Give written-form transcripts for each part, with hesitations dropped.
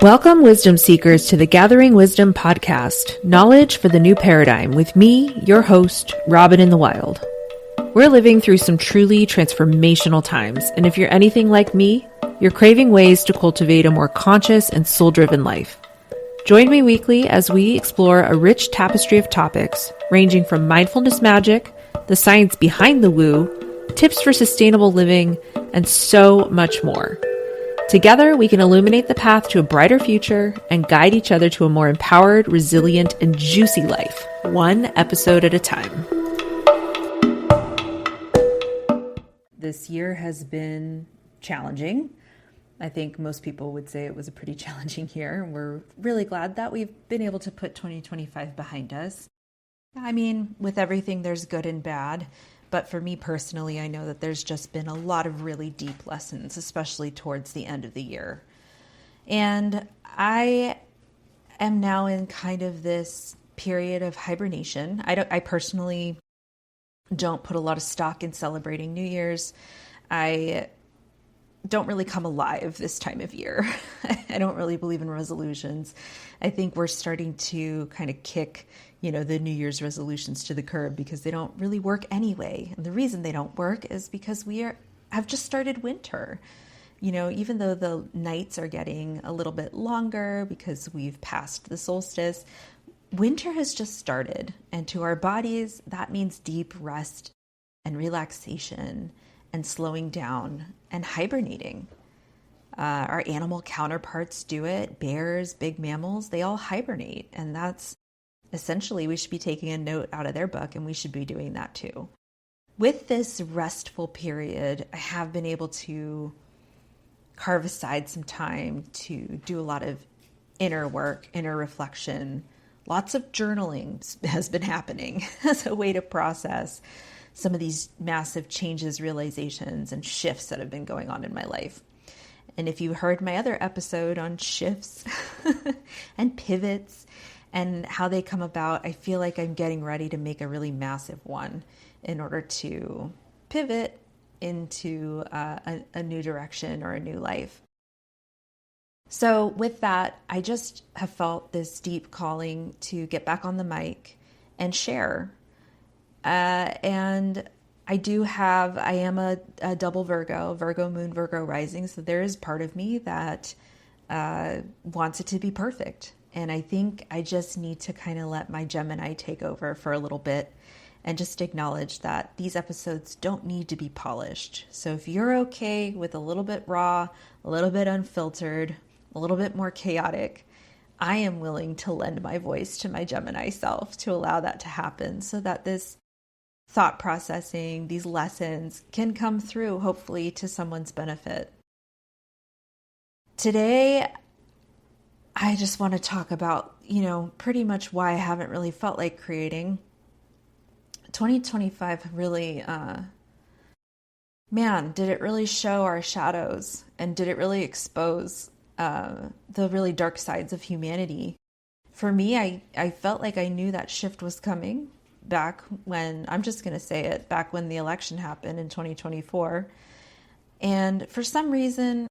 Welcome, wisdom seekers, to the Gathering Wisdom podcast, Knowledge for the New Paradigm, with me, your host, Robin in the Wild. We're living through some truly transformational times, and if you're anything like me, you're craving ways to cultivate a more conscious and soul-driven life. Join me weekly as we explore a rich tapestry of topics, ranging from mindfulness magic, the science behind the woo, tips for sustainable living, and so much more. Together, we can illuminate the path to a brighter future and guide each other to a more empowered, resilient, and juicy life, one episode at a time. This year has been challenging. I think most people would say it was a pretty challenging year. We're really glad that we've been able to put 2025 behind us. I mean, with everything, there's good and bad. But for me personally, I know that there's just been a lot of really deep lessons, especially towards the end of the year. And I am now in kind of this period of hibernation. I personally don't put a lot of stock in celebrating New Year's. I don't really come alive this time of year. I don't really believe in resolutions. I think we're starting to kind of kick the New Year's resolutions to the curb because they don't really work anyway. And the reason they don't work is because have just started winter. Even though the nights are getting a little bit longer because we've passed the solstice, winter has just started. And to our bodies, that means deep rest and relaxation and slowing down and hibernating. Our animal counterparts do it. Bears, big mammals, they all hibernate. And that's essentially, we should be taking a note out of their book, and we should be doing that too. With this restful period, I have been able to carve aside some time to do a lot of inner work, inner reflection. Lots of journaling has been happening as a way to process some of these massive changes, realizations, and shifts that have been going on in my life. And if you heard my other episode on shifts and pivots, and how they come about, I feel like I'm getting ready to make a really massive one in order to pivot into a new direction or a new life. So with that, I just have felt this deep calling to get back on the mic and share. And I am a double Virgo moon, Virgo rising. So there is part of me that wants it to be perfect. And I think I just need to kind of let my Gemini take over for a little bit and just acknowledge that these episodes don't need to be polished. So if you're okay with a little bit raw, a little bit unfiltered, a little bit more chaotic, I am willing to lend my voice to my Gemini self to allow that to happen so that this thought processing, these lessons can come through, hopefully to someone's benefit. Today, I just want to talk about, pretty much why I haven't really felt like creating. 2025 really, did it really show our shadows, and did it really expose the really dark sides of humanity? For me, I felt like I knew that shift was coming back when, I'm just going to say it, back when the election happened in 2024. And for some reason,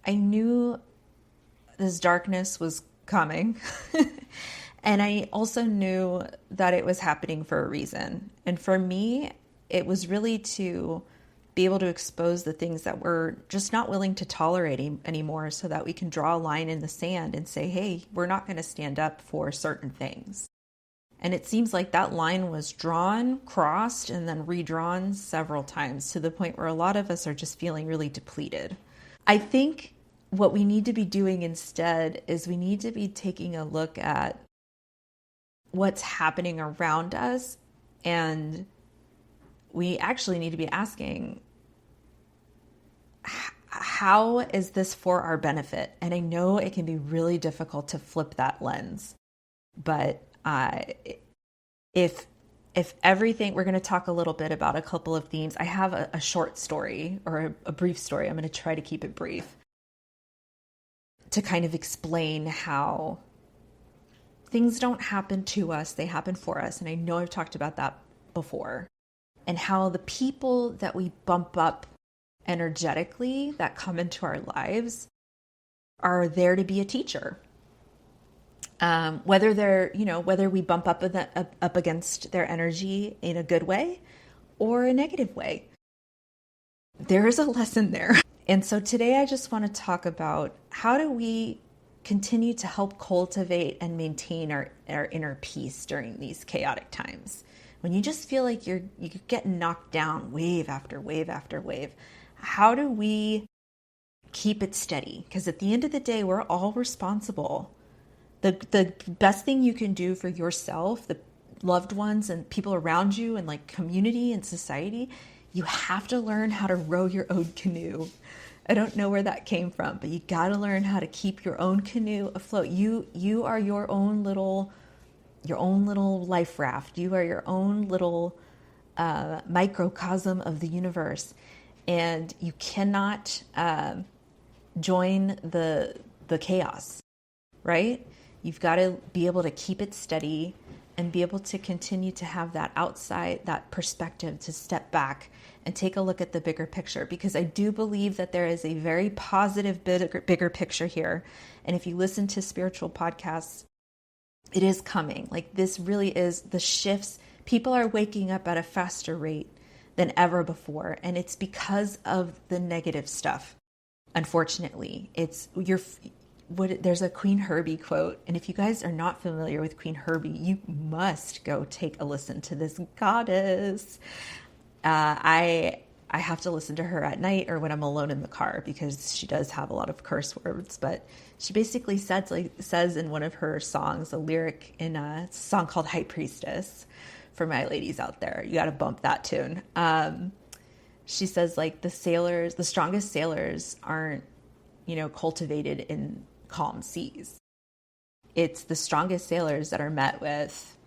I knew this darkness was coming. And I also knew that it was happening for a reason. And for me, it was really to be able to expose the things that we're just not willing to tolerate anymore, so that we can draw a line in the sand and say, hey, we're not going to stand up for certain things. And it seems like that line was drawn, crossed, and then redrawn several times, to the point where a lot of us are just feeling really depleted. I think what we need to be doing instead is we need to be taking a look at what's happening around us, and we actually need to be asking, how is this for our benefit? And I know it can be really difficult to flip that lens, but if everything, we're going to talk a little bit about a couple of themes. I have a short story, or a brief story. I'm going to try to keep it brief, to kind of explain how things don't happen to us, they happen for us. And I know I've talked about that before. And how the people that we bump up energetically that come into our lives are there to be a teacher. Whether we bump up against their energy in a good way or a negative way, there is a lesson there. And so today I just want to talk about how do we continue to help cultivate and maintain our inner peace during these chaotic times. When you just feel like you're getting knocked down wave after wave after wave, how do we keep it steady? Because at the end of the day, we're all responsible. The best thing you can do for yourself, the loved ones and people around you and like community and society, you have to learn how to row your own canoe. I don't know where that came from, but you got to learn how to keep your own canoe afloat. You are your own little life raft. You are your own little microcosm of the universe, and you cannot join the chaos, right? You've got to be able to keep it steady and be able to continue to have that perspective to step back and take a look at the bigger picture, because I do believe that there is a very positive, bigger picture here. And if you listen to spiritual podcasts, it is coming. Like, this really is the shifts. People are waking up at a faster rate than ever before. And it's because of the negative stuff. Unfortunately, there's a Queen Herbie quote. And if you guys are not familiar with Queen Herbie, you must go take a listen to this goddess. I have to listen to her at night or when I'm alone in the car, because she does have a lot of curse words. But she basically says in one of her songs, a lyric in a song called High Priestess, for my ladies out there, you got to bump that tune. She says, like, the strongest sailors aren't, cultivated in calm seas. It's the strongest sailors that are met with,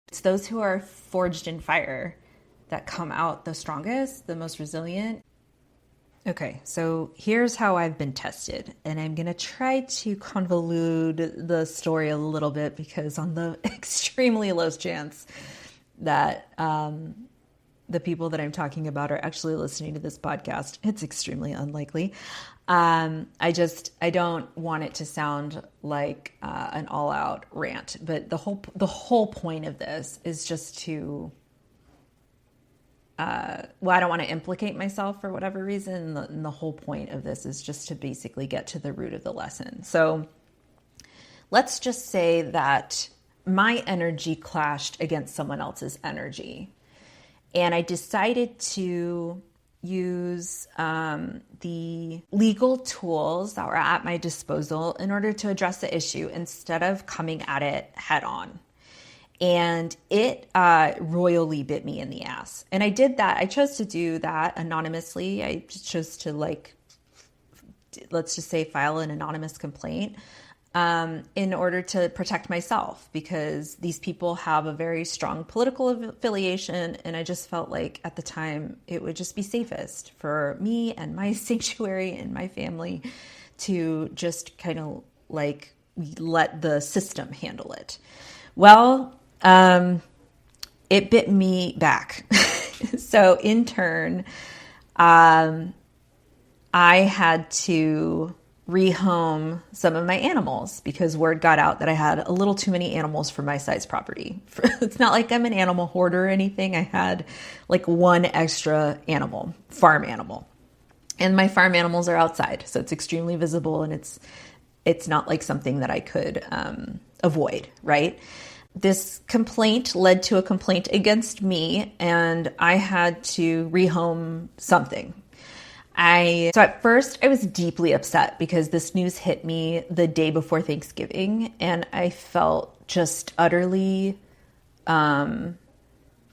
it's those who are forged in fire that come out the strongest, the most resilient. Okay, so here's how I've been tested, and I'm going to try to convolute the story a little bit, because on the extremely low chance that the people that I'm talking about are actually listening to this podcast, it's extremely unlikely. I don't want it to sound like an all-out rant, but the whole point of this is just to, I don't want to implicate myself for whatever reason. And the whole point of this is just to basically get to the root of the lesson. So let's just say that my energy clashed against someone else's energy, and I decided to use the legal tools that were at my disposal in order to address the issue instead of coming at it head on. And it royally bit me in the ass. And I did that. I chose to do that anonymously. I chose to, let's just say, file an anonymous complaint in order to protect myself, because these people have a very strong political affiliation. And I just felt like at the time it would just be safest for me and my sanctuary and my family to just kind of let the system handle it. Well, it bit me back. So in turn, I had to rehome some of my animals, because word got out that I had a little too many animals for my size property. It's not like I'm an animal hoarder or anything. I had like one extra farm animal, and my farm animals are outside. So it's extremely visible, and it's not like something that I could avoid, right? This complaint led to a complaint against me, and I had to rehome something. So at first I was deeply upset because this news hit me the day before Thanksgiving, and I felt just utterly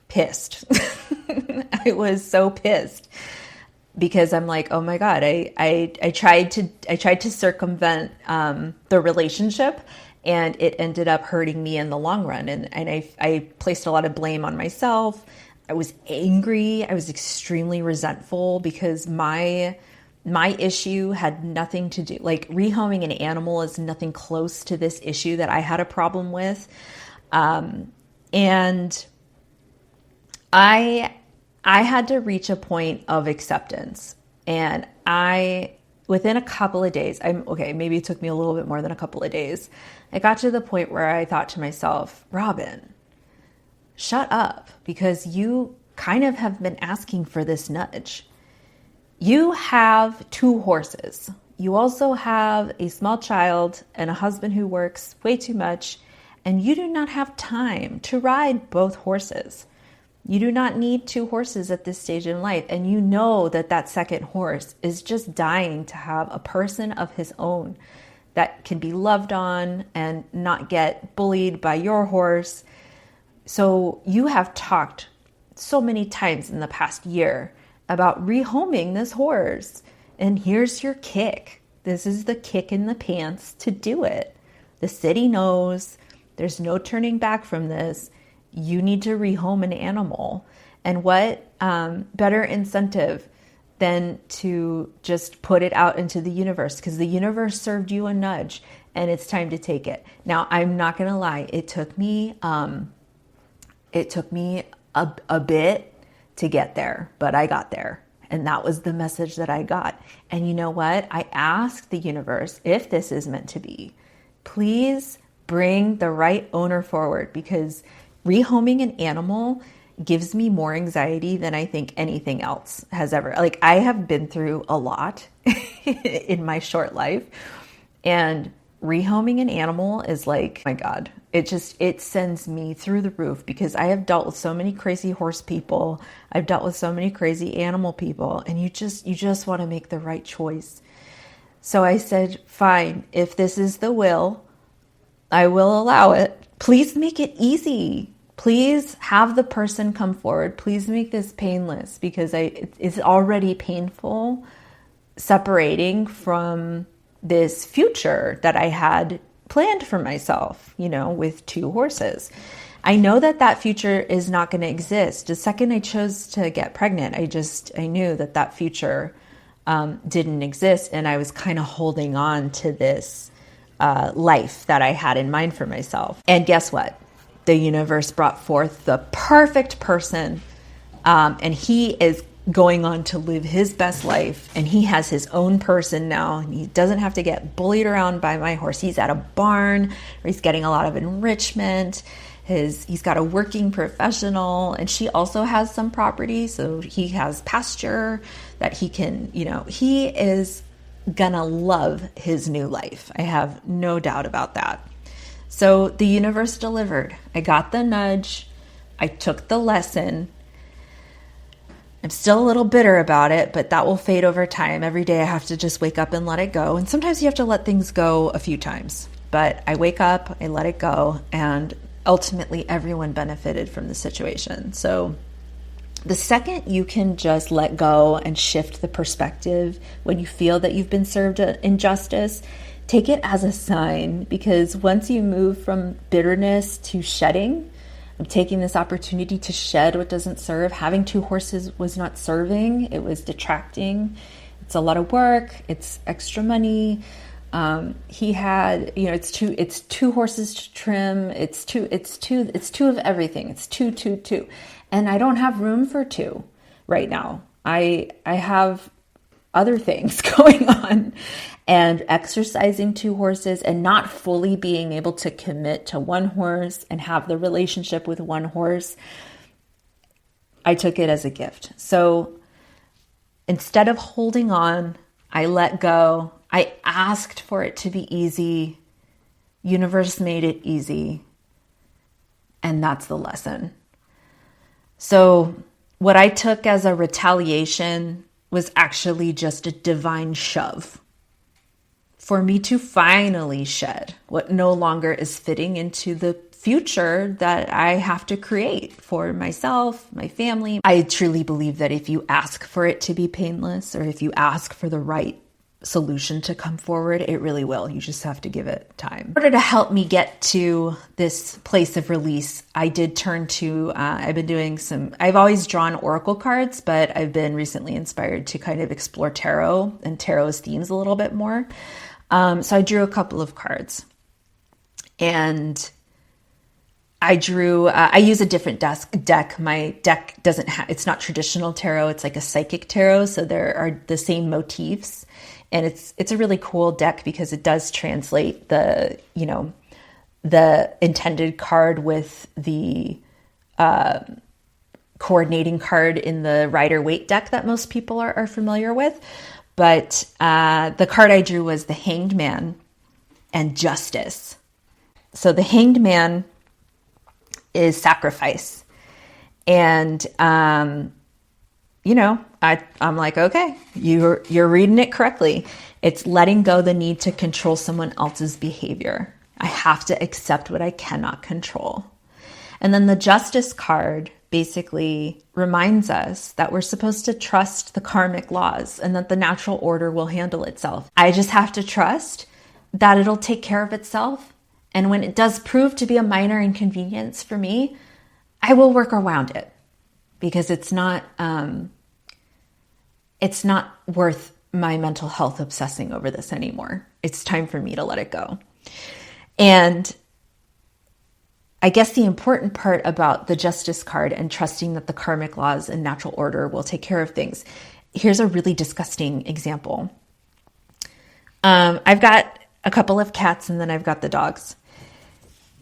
pissed. I was so pissed because I'm like, oh my God, I tried to circumvent the relationship, and it ended up hurting me in the long run. And I placed a lot of blame on myself. I was angry. I was extremely resentful because my issue had nothing to do, rehoming an animal is nothing close to this issue that I had a problem with. And I had to reach a point of acceptance. And within a couple of days, maybe it took me a little bit more than a couple of days. I got to the point where I thought to myself, Robin, shut up, because you kind of have been asking for this nudge. You have 2 horses. You also have a small child and a husband who works way too much, and you do not have time to ride both horses. You do not need 2 horses at this stage in life. And you know that second horse is just dying to have a person of his own that can be loved on and not get bullied by your horse. So you have talked so many times in the past year about rehoming this horse. And here's your kick. This is the kick in the pants to do it. The city knows there's no turning back from this. You need to rehome an animal. And what better incentive than to just put it out into the universe, because the universe served you a nudge and it's time to take it. Now, I'm not going to lie. It took me a bit to get there, but I got there. And that was the message that I got. And you know what? I asked the universe, if this is meant to be, please bring the right owner forward, because rehoming an animal gives me more anxiety than I think anything else has ever. Like, I have been through a lot in my short life, and rehoming an animal is like, my God, it sends me through the roof, because I have dealt with so many crazy horse people. I've dealt with so many crazy animal people, and you just want to make the right choice. So I said, fine, if this is the will, I will allow it. Please make it easy. Please have the person come forward. Please make this painless, because it's already painful separating from this future that I had planned for myself, with 2 horses. I know that future is not going to exist. The second I chose to get pregnant, I knew that future didn't exist. And I was kind of holding on to this life that I had in mind for myself. And guess what? The universe brought forth the perfect person, and he is going on to live his best life, and he has his own person now, and he doesn't have to get bullied around by my horse. He's at a barn where he's getting a lot of enrichment. He's got a working professional, and she also has some property, so he has pasture that he can, he is gonna love his new life. I have no doubt about that. So the universe delivered. I got the nudge. I took the lesson. I'm still a little bitter about it, but that will fade over time. Every day I have to just wake up and let it go. And sometimes you have to let things go a few times. But I wake up, I let it go, and ultimately everyone benefited from the situation. So the second you can just let go and shift the perspective when you feel that you've been served injustice, take it as a sign, because once you move from bitterness to shedding, I'm taking this opportunity to shed what doesn't serve. Having 2 horses was not serving. It was detracting. It's a lot of work. It's extra money. He had, it's two horses to trim. It's two of everything. It's two. And I don't have room for 2 right now. I have other things going on, and exercising 2 horses and not fully being able to commit to 1 horse and have the relationship with 1 horse, I took it as a gift. So instead of holding on, I let go. I asked for it to be easy. Universe made it easy. And that's the lesson. So what I took as a retaliation was actually just a divine shove for me to finally shed what no longer is fitting into the future that I have to create for myself, my family. I truly believe that if you ask for it to be painless, or if you ask for the right solution to come forward, it really will. You just have to give it time. In order to help me get to this place of release, I did turn to, I've always drawn oracle cards, but I've been recently inspired to kind of explore tarot and tarot's themes a little bit more. So I drew a couple of cards, and I drew, I use a different deck. My deck doesn't have, it's not traditional tarot. It's like a psychic tarot. So there are the same motifs, and it's a really cool deck because it does translate the, the intended card with the, coordinating card in the Rider-Waite deck that most people are familiar with. But, the card I drew was the Hanged Man and Justice. So the Hanged Man is sacrifice. And, I'm like, okay, you're reading it correctly. It's letting go the need to control someone else's behavior. I have to accept what I cannot control. And then the Justice card basically reminds us that we're supposed to trust the karmic laws and that the natural order will handle itself. I just have to trust that it'll take care of itself. And when it does prove to be a minor inconvenience for me, I will work around it, because it's not worth my mental health obsessing over this anymore. It's time for me to let it go. And I guess the important part about the Justice card and trusting that the karmic laws and natural order will take care of things. Here's a really disgusting example. I've got a couple of cats, and then I've got the dogs.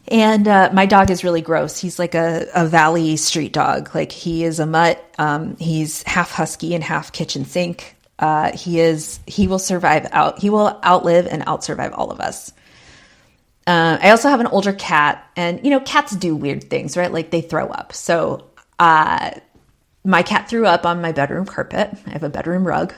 And my dog is really gross. He's like a valley street dog. Like, he is a mutt. He's half husky and half kitchen sink. He will outlive and outsurvive all of us. I also have an older cat, and, cats do weird things, right? Like, they throw up. So, my cat threw up on my bedroom carpet. I have a bedroom rug,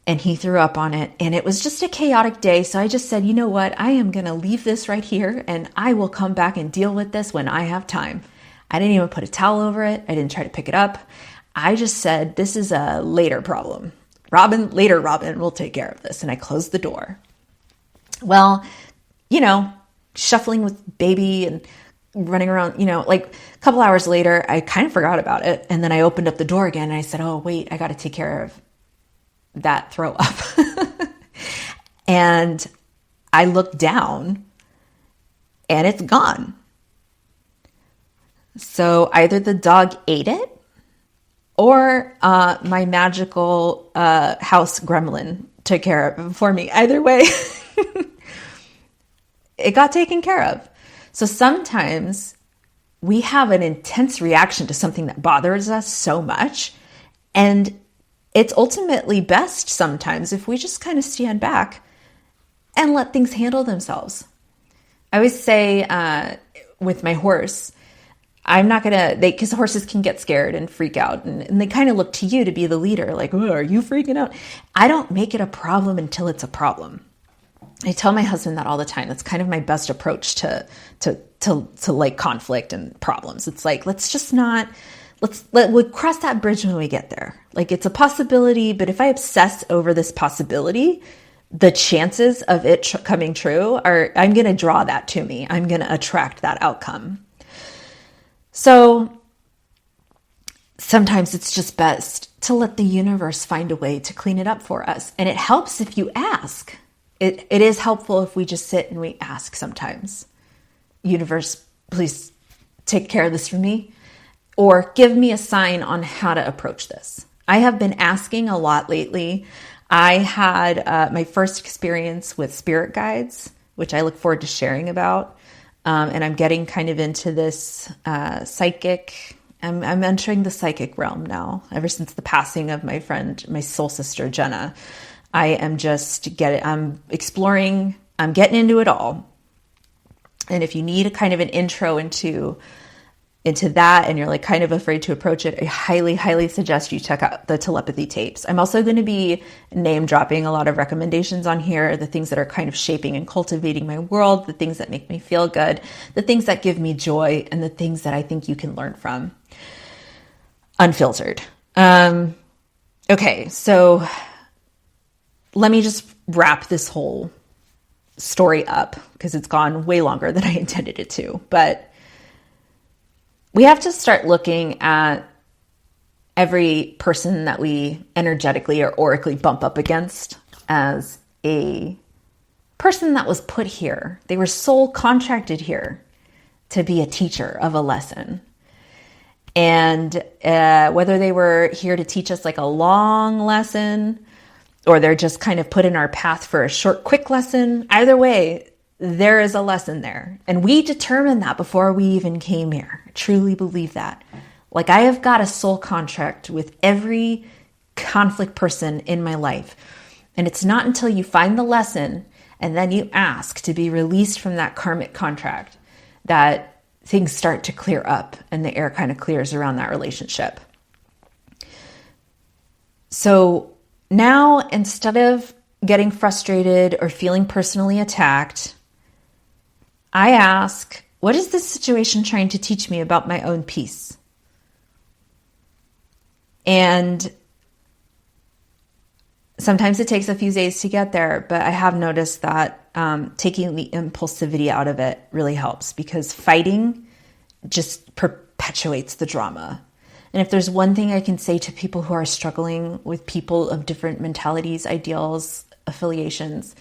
and he threw up on it, and it was just a chaotic day. So I just said, you know what? I am going to leave this right here, and I will come back and deal with this when I have time. I didn't even put a towel over it. I didn't try to pick it up. I just said, this is a later problem. Robin will take care of this. And I closed the door. Well, shuffling with baby and running around, like a couple hours later, I kind of forgot about it. And then I opened up the door again, and I said, oh, wait, I got to take care of that throw up. And I looked down, and it's gone. So either the dog ate it, or my magical house gremlin took care of it for me. Either way, it got taken care of. So sometimes we have an intense reaction to something that bothers us so much, and it's ultimately best sometimes if we just kind of stand back and let things handle themselves. I always say with my horse, I'm not going to, because horses can get scared and freak out, and they kind of look to you to be the leader. Like, oh, are you freaking out? I don't make it a problem until it's a problem. I tell my husband that all the time. That's kind of my best approach to like conflict and problems. It's like, we'll cross that bridge when we get there. Like, it's a possibility, but if I obsess over this possibility, the chances of it coming true I'm going to draw that to me. I'm going to attract that outcome. So sometimes it's just best to let the universe find a way to clean it up for us. And it helps if you ask. It is helpful if we just sit and we ask sometimes. Universe, please take care of this for me. Or give me a sign on how to approach this. I have been asking a lot lately. I had my first experience with spirit guides, which I look forward to sharing about. And I'm getting kind of into this psychic. I'm entering the psychic realm now, ever since the passing of my friend, my soul sister, Jenna. I am I'm exploring, I'm getting into it all. And if you need a kind of an intro into that, and you're like kind of afraid to approach it, I highly, highly suggest you check out the telepathy tapes. I'm also going to be name dropping a lot of recommendations on here, the things that are kind of shaping and cultivating my world, the things that make me feel good, the things that give me joy, and the things that I think you can learn from. Unfiltered. Okay, so let me just wrap this whole story up, because it's gone way longer than I intended it to. But we have to start looking at every person that we energetically or aurically bump up against as a person that was put here. They were soul contracted here to be a teacher of a lesson. And whether they were here to teach us like a long lesson, or they're just kind of put in our path for a short, quick lesson, either way, there is a lesson there. And we determined that before we even came here. I truly believe that. Like, I have got a soul contract with every conflict person in my life. And it's not until you find the lesson and then you ask to be released from that karmic contract that things start to clear up and the air kind of clears around that relationship. So now, instead of getting frustrated or feeling personally attacked, I ask, what is this situation trying to teach me about my own peace? And sometimes it takes a few days to get there, but I have noticed that taking the impulsivity out of it really helps, because fighting just perpetuates the drama. And if there's one thing I can say to people who are struggling with people of different mentalities, ideals, affiliations,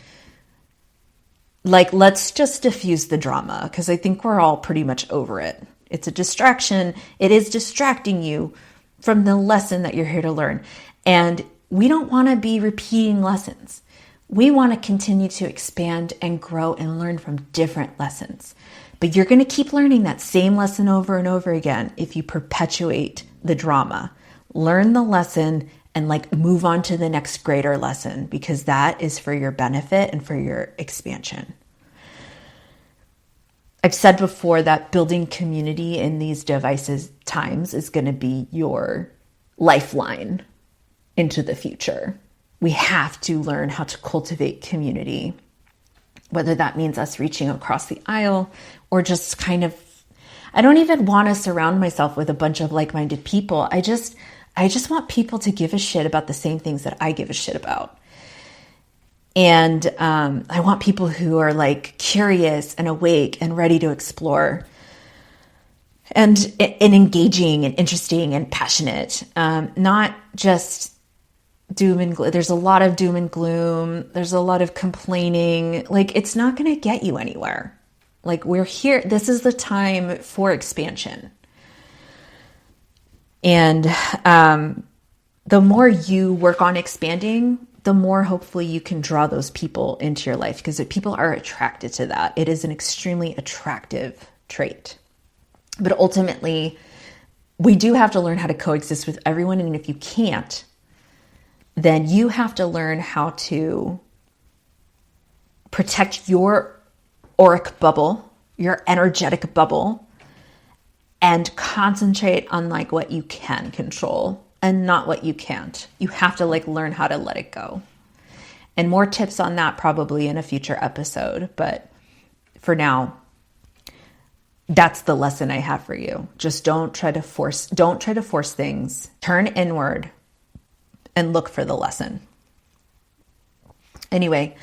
like, let's just diffuse the drama, because I think we're all pretty much over it. It's a distraction. It is distracting you from the lesson that you're here to learn. And we don't want to be repeating lessons. We want to continue to expand and grow and learn from different lessons. But you're going to keep learning that same lesson over and over again if you perpetuate the drama. Learn the lesson and move on to the next greater lesson, because that is for your benefit and for your expansion. I've said before that building community in these divisive times is going to be your lifeline into the future. We have to learn how to cultivate community, whether that means us reaching across the aisle or just kind of, I don't even want to surround myself with a bunch of like-minded people. I just want people to give a shit about the same things that I give a shit about. And I want people who are curious and awake and ready to explore, and engaging and interesting and passionate, not just doom and gloom. There's a lot of doom and gloom. There's a lot of complaining. It's not going to get you anywhere. We're here. This is the time for expansion. And the more you work on expanding, the more hopefully you can draw those people into your life, because people are attracted to that. It is an extremely attractive trait. But ultimately, we do have to learn how to coexist with everyone. And if you can't, then you have to learn how to protect your auric bubble, your energetic bubble, and concentrate on what you can control and not what you can't. You have to learn how to let it go. And more tips on that probably in a future episode. But for now, that's the lesson I have for you. Just don't try to force things. Turn inward and look for the lesson. Anyway,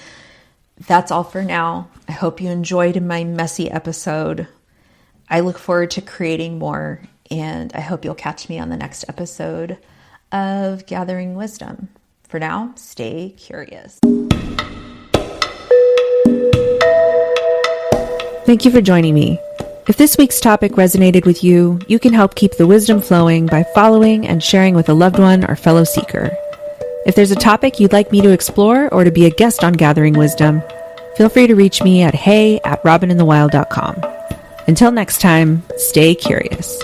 that's all for now. I hope you enjoyed my messy episode. I look forward to creating more, and I hope you'll catch me on the next episode of Gathering Wisdom. For now, stay curious. Thank you for joining me. If this week's topic resonated with you, you can help keep the wisdom flowing by following and sharing with a loved one or fellow seeker. If there's a topic you'd like me to explore or to be a guest on Gathering Wisdom, feel free to reach me at hey@robininthewild.com. Until next time, stay curious.